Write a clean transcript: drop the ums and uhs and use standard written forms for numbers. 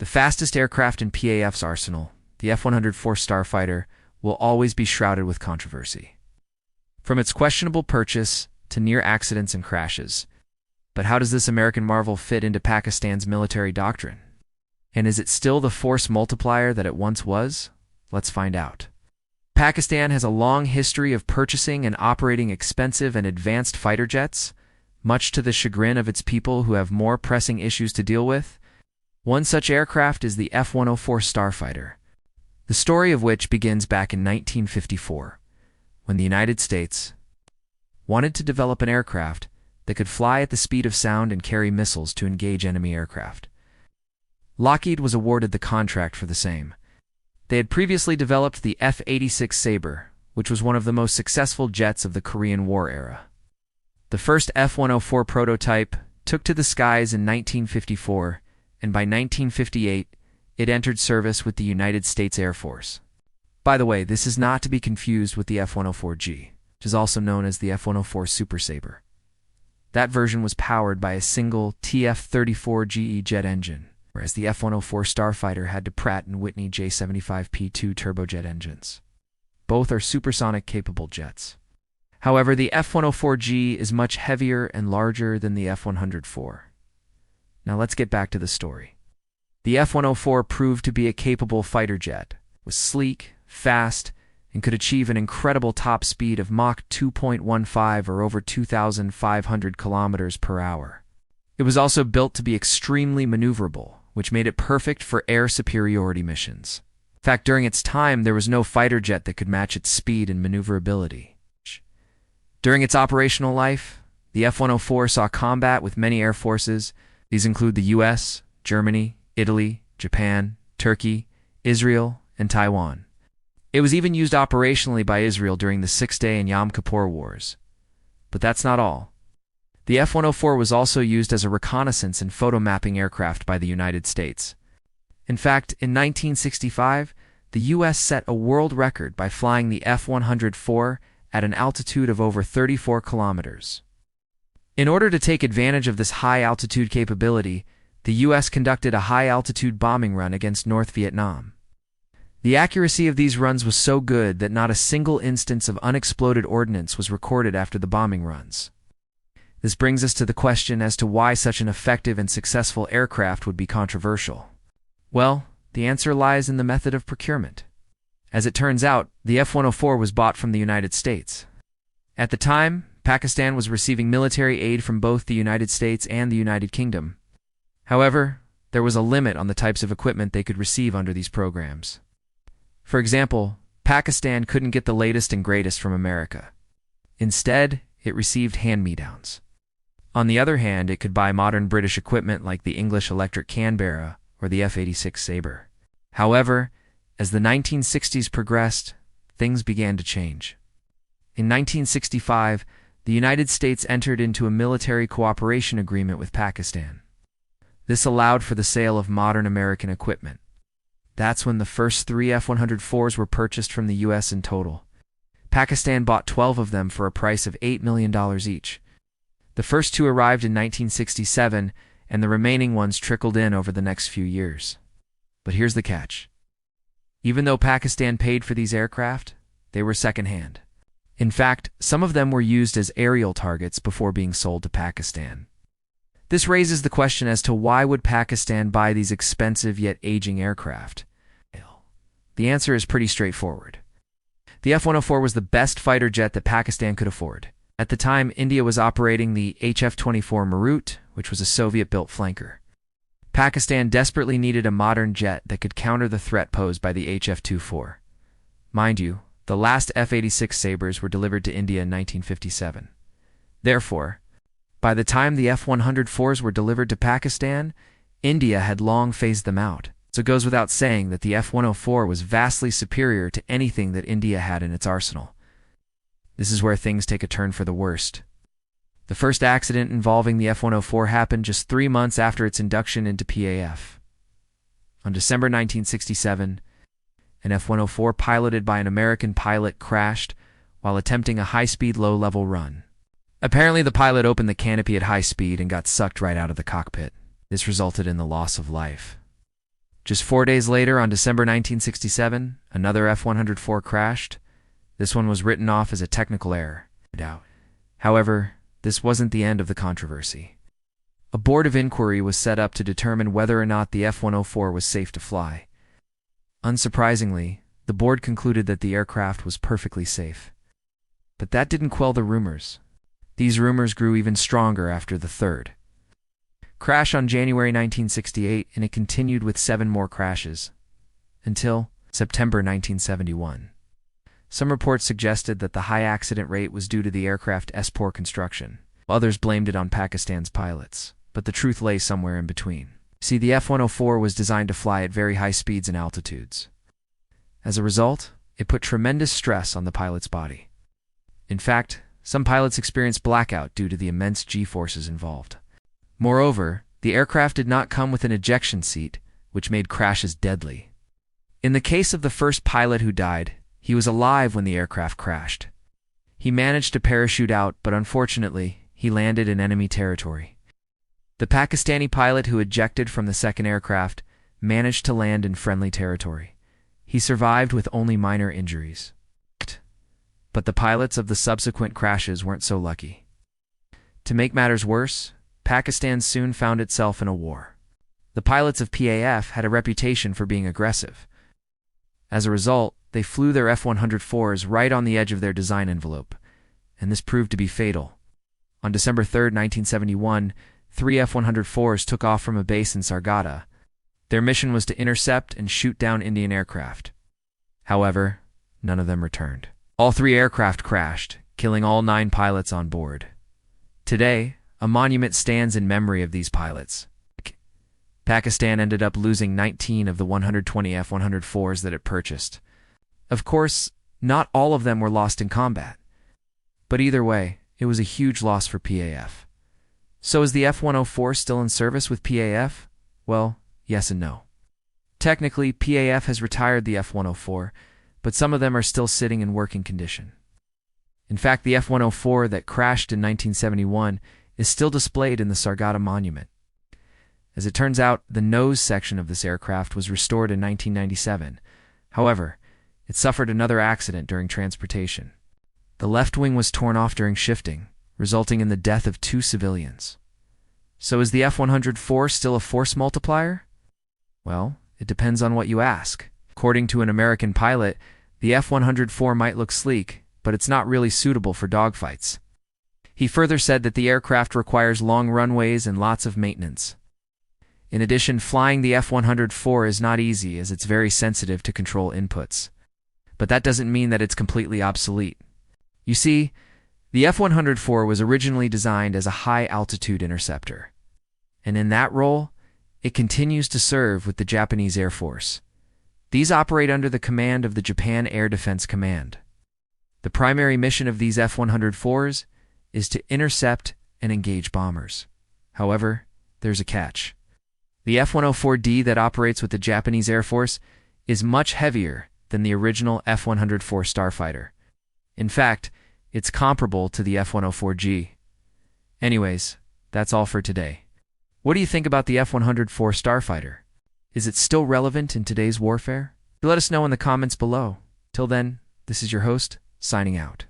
The fastest aircraft in PAF's arsenal, the F-104 Starfighter, will always be shrouded with controversy. From its questionable purchase to near accidents and crashes. But how does this American marvel fit into Pakistan's military doctrine? And is it still the force multiplier that it once was? Let's find out. Pakistan has a long history of purchasing and operating expensive and advanced fighter jets, much to the chagrin of its people who have more pressing issues to deal with. One such aircraft is the F-104 Starfighter, the story of which begins back in 1954, when the United States wanted to develop an aircraft that could fly at the speed of sound and carry missiles to engage enemy aircraft. Lockheed was awarded the contract for the same. They had previously developed the F-86 Sabre, which was one of the most successful jets of the Korean War era. The first F-104 prototype took to the skies in 1954, and by 1958, it entered service with the United States Air Force. By the way, this is not to be confused with the F-104G, which is also known as the F-104 Super Sabre. That version was powered by a single TF-34 GE jet engine, whereas the F-104 Starfighter had Pratt & Whitney J75P2 turbojet engines. Both are supersonic capable jets. However, the F-104G is much heavier and larger than the F-104. Now let's get back to the story. The F-104 proved to be a capable fighter jet, was sleek, fast, and could achieve an incredible top speed of Mach 2.15 or over 2,500 kilometers per hour. It was also built to be extremely maneuverable, which made it perfect for air superiority missions. In fact, during its time, there was no fighter jet that could match its speed and maneuverability. During its operational life, the F-104 saw combat with many air forces. These include the US, Germany, Italy, Japan, Turkey, Israel, and Taiwan. It was even used operationally by Israel during the Six-Day and Yom Kippur Wars. But that's not all. The F-104 was also used as a reconnaissance and photo mapping aircraft by the United States. In fact, in 1965, the U.S. set a world record by flying the F-104 at an altitude of over 34 kilometers. In order to take advantage of this high-altitude capability, the U.S. conducted a high-altitude bombing run against North Vietnam. The accuracy of these runs was so good that not a single instance of unexploded ordnance was recorded after the bombing runs. This brings us to the question as to why such an effective and successful aircraft would be controversial. Well, the answer lies in the method of procurement. As it turns out, the F-104 was bought from the United States. At the time, Pakistan was receiving military aid from both the United States and the United Kingdom. However, there was a limit on the types of equipment they could receive under these programs. For example, Pakistan couldn't get the latest and greatest from America. Instead, it received hand-me-downs. On the other hand, it could buy modern British equipment like the English Electric Canberra or the F-86 Sabre. However, as the 1960s progressed, things began to change. In 1965, the United States entered into a military cooperation agreement with Pakistan. This allowed for the sale of modern American equipment. That's when the first 3 F-104s were purchased from the U.S. in total. Pakistan bought 12 of them for a price of $8 million each. The first 2 arrived in 1967, and the remaining ones trickled in over the next few years. But here's the catch. Even though Pakistan paid for these aircraft, they were secondhand. In fact, some of them were used as aerial targets before being sold to Pakistan. This raises the question as to why would Pakistan buy these expensive yet aging aircraft? The answer is pretty straightforward. The F-104 was the best fighter jet that Pakistan could afford. At the time, India was operating the HF-24 Marut, which was a Soviet-built flanker. Pakistan desperately needed a modern jet that could counter the threat posed by the HF-24. Mind you, the last F-86 Sabres were delivered to India in 1957. Therefore, by the time the F-104s were delivered to Pakistan, India had long phased them out. So it goes without saying that the F-104 was vastly superior to anything that India had in its arsenal. This is where things take a turn for the worst. The first accident involving the F-104 happened just 3 months after its induction into PAF. On December 1967, an F-104 piloted by an American pilot crashed while attempting a high-speed low-level run. Apparently, the pilot opened the canopy at high speed and got sucked right out of the cockpit. This resulted in the loss of life. Just 4 days later, on December 1967, another F-104 crashed. This one was written off as a technical error. However, this wasn't the end of the controversy. A board of inquiry was set up to determine whether or not the F-104 was safe to fly. Unsurprisingly, the board concluded that the aircraft was perfectly safe. But that didn't quell the rumors. These rumors grew even stronger after the third crash on January 1968, and it continued with 7 more crashes, until September 1971. Some reports suggested that the high accident rate was due to the aircraft's poor construction. Others blamed it on Pakistan's pilots, but the truth lay somewhere in between. See, the F-104 was designed to fly at very high speeds and altitudes. As a result, it put tremendous stress on the pilot's body. In fact, some pilots experienced blackout due to the immense G-forces involved. Moreover, the aircraft did not come with an ejection seat, which made crashes deadly. In the case of the first pilot who died, he was alive when the aircraft crashed. He managed to parachute out, but unfortunately, he landed in enemy territory. The Pakistani pilot who ejected from the second aircraft managed to land in friendly territory. He survived with only minor injuries. But the pilots of the subsequent crashes weren't so lucky. To make matters worse, Pakistan soon found itself in a war. The pilots of PAF had a reputation for being aggressive. As a result, they flew their F-104s right on the edge of their design envelope, and this proved to be fatal. On December 3, 1971, 3 F-104s took off from a base in Sargodha. Their mission was to intercept and shoot down Indian aircraft. However, none of them returned. All 3 aircraft crashed, killing all 9 pilots on board. Today, a monument stands in memory of these pilots. Pakistan ended up losing 19 of the 120 F-104s that it purchased. Of course, not all of them were lost in combat. But either way, it was a huge loss for PAF. So is the F-104 still in service with PAF? Well, yes and no. Technically, PAF has retired the F-104, but some of them are still sitting in working condition. In fact, the F-104 that crashed in 1971 is still displayed in the Sargodha Monument. As it turns out, the nose section of this aircraft was restored in 1997. However, it suffered another accident during transportation. The left wing was torn off during shifting, resulting in the death of 2 civilians. So is the F-104 still a force multiplier? Well, it depends on what you ask. According to an American pilot, the F-104 might look sleek, but it's not really suitable for dogfights. He further said that the aircraft requires long runways and lots of maintenance. In addition, flying the F-104 is not easy as it's very sensitive to control inputs. But that doesn't mean that it's completely obsolete. You see, the F-104 was originally designed as a high-altitude interceptor. And in that role, it continues to serve with the Japanese Air Force. These operate under the command of the Japan Air Defense Command. The primary mission of these F-104s is to intercept and engage bombers. However, there's a catch. The F-104D that operates with the Japanese Air Force is much heavier than the original F-104 Starfighter. In fact, it's comparable to the F-104G. Anyways, that's all for today. What do you think about the F-104 Starfighter? Is it still relevant in today's warfare? Let us know in the comments below. Till then, this is your host, signing out.